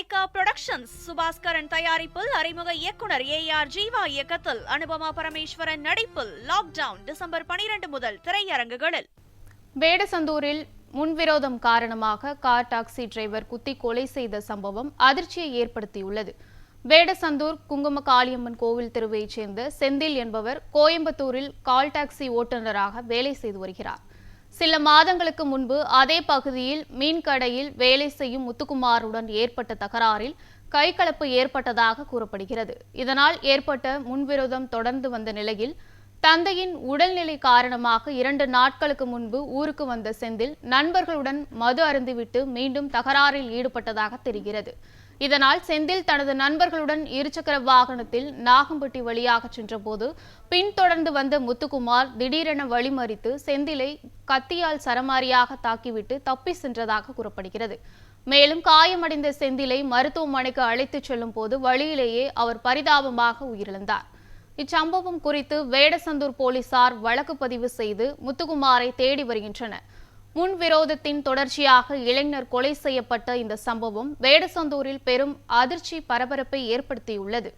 Lyca productions Subaskaran தயாரிப்பில் அறிமுக இயக்குனர் ஏஆர் ஜீவா இயக்கத்தில் அனுபமா பரமேஸ்வரன் நடிப்பில் லாக்டவுன் டிசம்பர் 12 முதல் திரையரங்குகளில். வேடசந்தூரில் முன்விரோதம் காரணமாக கார் டாக்ஸி டிரைவர் குத்தி கொலை செய்த சம்பவம் அதிர்ச்சியை ஏற்படுத்தியுள்ளது. வேடசந்தூர் குங்கும காளியம்மன் கோவில் தெருவைச் சேர்ந்த செந்தில் என்பவர் கோயம்புத்தூரில் கால் டாக்ஸி ஓட்டுநராக வேலை செய்து வருகிறார். சில மாதங்களுக்கு முன்பு அதே பகுதியில் மீன் கடையில் வேலை செய்யும் முத்துக்குமாருடன் ஏற்பட்ட தகராறில் கைகலப்பு ஏற்பட்டதாக கூறப்படுகிறது. இதனால் ஏற்பட்ட முன்விரோதம் தொடர்ந்து வந்த நிலையில் தந்தையின் உடல்நிலை காரணமாக 2 நாட்களுக்கு முன்பு ஊருக்கு வந்த செந்தில் நண்பர்களுடன் மது அருந்திவிட்டு மீண்டும் தகராறில் ஈடுபட்டதாக தெரிகிறது. இதனால் செந்தில் தனது நண்பர்களுடன் இருசக்கர வாகனத்தில் நாகம்பட்டி வழியாக சென்றபோது பின்தொடர்ந்து வந்த முத்துக்குமார் திடீரென வழிமறித்து செந்திலை கத்தியால் சரமாரியாக தாக்கிவிட்டு தப்பி சென்றதாக கூறப்படுகிறது. மேலும் காயமடைந்த செந்திலை மருத்துவமனைக்கு அழைத்துச் செல்லும் போது வழியிலேயே அவர் பரிதாபமாக உயிரிழந்தார். இச்சம்பவம் குறித்து வேடசந்தூர் போலீசார் வழக்கு பதிவு செய்து முத்துக்குமாரை தேடி வருகின்றனர். முன்விரோதத்தின் தொடர்ச்சியாக இளைஞர் கொலை செய்யப்பட்ட இந்த சம்பவம் வேடசந்தூரில் பெரும் அதிர்ச்சி பரபரப்பை ஏற்படுத்தியுள்ளது.